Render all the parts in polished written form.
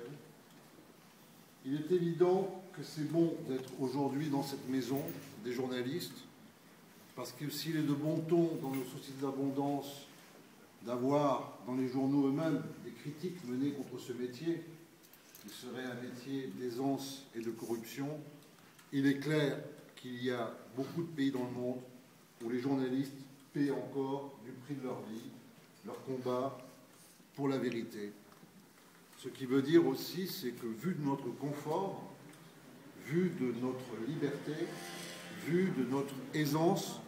présidentielle. Il est évident que c'est bon d'être aujourd'hui dans cette maison des journalistes, parce que s'il est de bon ton dans nos sociétés d'abondance d'avoir dans les journaux eux-mêmes des critiques menées contre ce métier, qui serait un métier d'aisance et de corruption, il est clair qu'il y a beaucoup de pays dans le monde où les journalistes paient encore du prix de leur vie, leur combat pour la vérité. Ce qui veut dire aussi, c'est que vu de notre confort, vu de notre liberté, vu de notre aisance,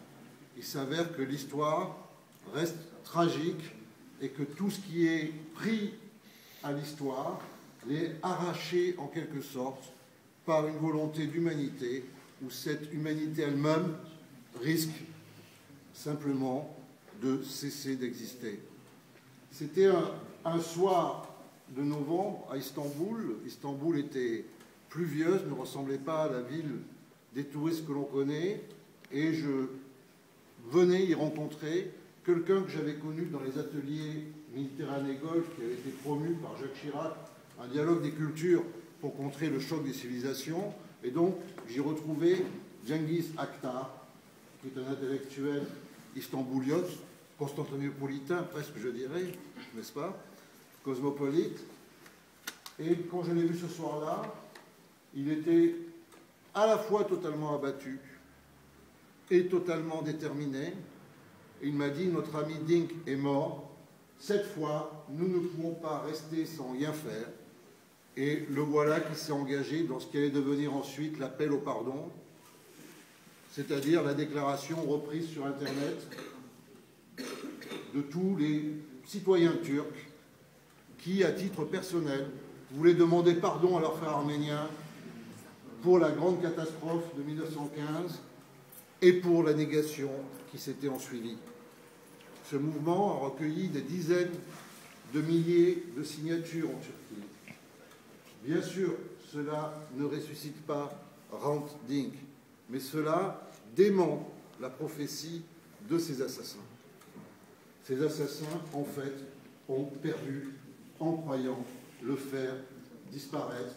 il s'avère que l'histoire reste tragique et que tout ce qui est pris à l'histoire l'est arraché en quelque sorte par une volonté d'humanité où cette humanité elle-même risque simplement de cesser d'exister. C'était un soir de novembre à Istanbul. Istanbul était pluvieuse, ne ressemblait pas à la ville des touristes que l'on connaît, et je venais y rencontrer quelqu'un que j'avais connu dans les ateliers Méditerranée Golfe, qui avait été promu par Jacques Chirac, un dialogue des cultures pour contrer le choc des civilisations. Et donc, j'y retrouvais Cengiz Aktar, qui est un intellectuel istambouliote, constantinopolitain presque, je dirais, n'est-ce pas, cosmopolite. Et quand je l'ai vu ce soir-là, il était à la fois totalement abattu et totalement déterminé. Il m'a dit, notre ami Dink est mort, cette fois, nous ne pouvons pas rester sans rien faire. Et le voilà qui s'est engagé dans ce qui allait devenir ensuite l'appel au pardon, c'est-à-dire la déclaration reprise sur Internet de tous les citoyens turcs qui, à titre personnel, voulaient demander pardon à leurs frères arméniens pour la grande catastrophe de 1915 et pour la négation qui s'était ensuivie. Ce mouvement a recueilli des dizaines de milliers de signatures en Turquie. Bien sûr, cela ne ressuscite pas Hrant Dink, mais cela dément la prophétie de ces assassins. Ces assassins, en fait, ont perdu en croyant le faire disparaître.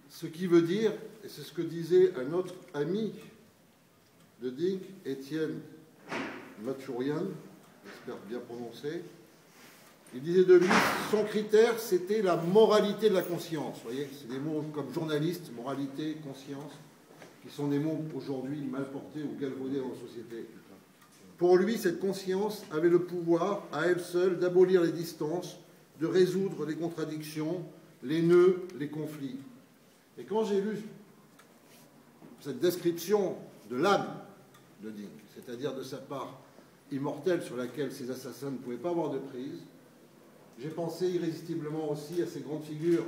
Ce qui veut dire, et c'est ce que disait un autre ami de Dink, Étienne Matchourian, j'espère bien prononcer, il disait de lui, son critère, c'était la moralité de la conscience. Vous voyez, c'est des mots comme journaliste, moralité, conscience, qui sont des mots aujourd'hui mal portés ou galvaudés dans la société. Pour lui, cette conscience avait le pouvoir, à elle seule, d'abolir les distances, de résoudre les contradictions, les nœuds, les conflits. Et quand j'ai lu cette description de l'âme de Dink, c'est-à-dire de sa part immortelle sur laquelle ces assassins ne pouvaient pas avoir de prise, j'ai pensé irrésistiblement aussi à ces grandes figures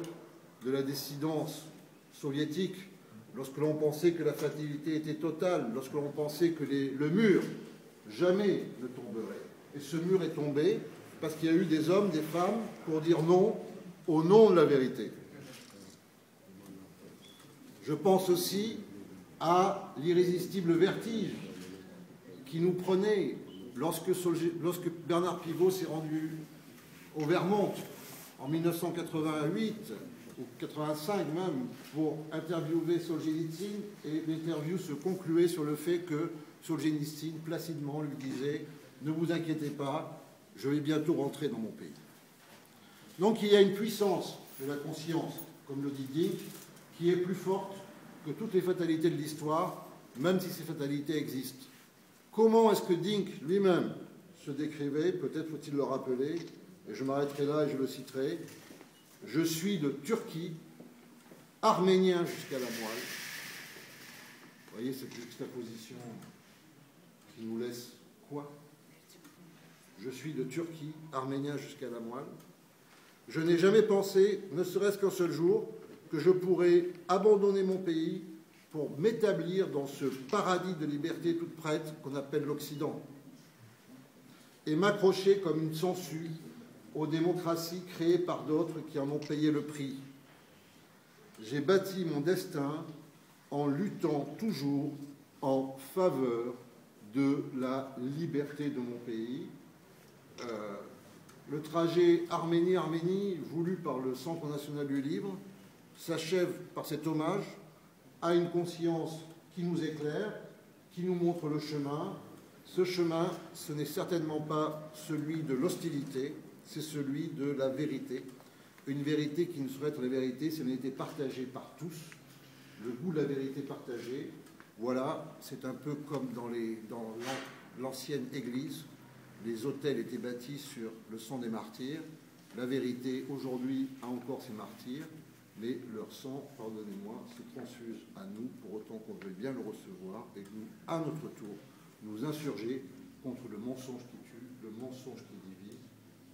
de la dissidence soviétique, lorsque l'on pensait que la fatalité était totale, lorsque l'on pensait que le mur jamais ne tomberait. Et ce mur est tombé parce qu'il y a eu des hommes, des femmes, pour dire non au nom de la vérité. Je pense aussi à l'irrésistible vertige qui nous prenait lorsque Bernard Pivot s'est rendu au Vermont en 1988 ou 85 même pour interviewer Solzhenitsyn, et l'interview se concluait sur le fait que Solzhenitsyn placidement lui disait « Ne vous inquiétez pas, je vais bientôt rentrer dans mon pays ». Donc il y a une puissance de la conscience, comme le dit Dink, qui est plus forte que toutes les fatalités de l'histoire, même si ces fatalités existent. Comment est-ce que Dink lui-même se décrivait? Peut-être faut-il le rappeler, et je m'arrêterai là et je le citerai. « Je suis de Turquie, arménien jusqu'à la moelle. » Vous voyez cette juxtaposition qui nous laisse quoi? Je suis de Turquie, arménien jusqu'à la moelle. Je n'ai jamais pensé, ne serait-ce qu'un seul jour, que je pourrais abandonner mon pays pour m'établir dans ce paradis de liberté toute prête qu'on appelle l'Occident, et m'accrocher comme une sangsue aux démocraties créées par d'autres qui en ont payé le prix. J'ai bâti mon destin en luttant toujours en faveur de la liberté de mon pays. le trajet Arménie-Arménie, voulu par le Centre national du livre, s'achève par cet hommage à une conscience qui nous éclaire, qui nous montre le chemin. Ce chemin, ce n'est certainement pas celui de l'hostilité, c'est celui de la vérité. Une vérité qui ne saurait être la vérité si elle n'était partagée par tous. Le goût de la vérité partagée, voilà, c'est un peu comme dans l'ancienne Église. Les autels étaient bâtis sur le sang des martyrs. La vérité, aujourd'hui, a encore ses martyrs, mais leur sang, pardonnez-moi, se transfuse à nous, pour autant qu'on veuille bien le recevoir, et que nous, à notre tour, nous insurger contre le mensonge qui tue, le mensonge qui divise,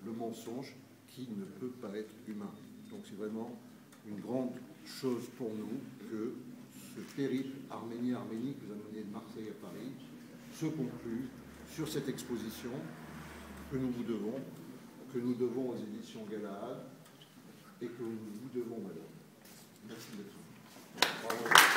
le mensonge qui ne peut pas être humain. Donc c'est vraiment une grande chose pour nous que ce périple Arménie-Arménie que vous avez mené de Marseille à Paris se conclut sur cette exposition que nous vous devons aux éditions Galahad et que nous vous devons, madame. Merci d'être venue. Bravo.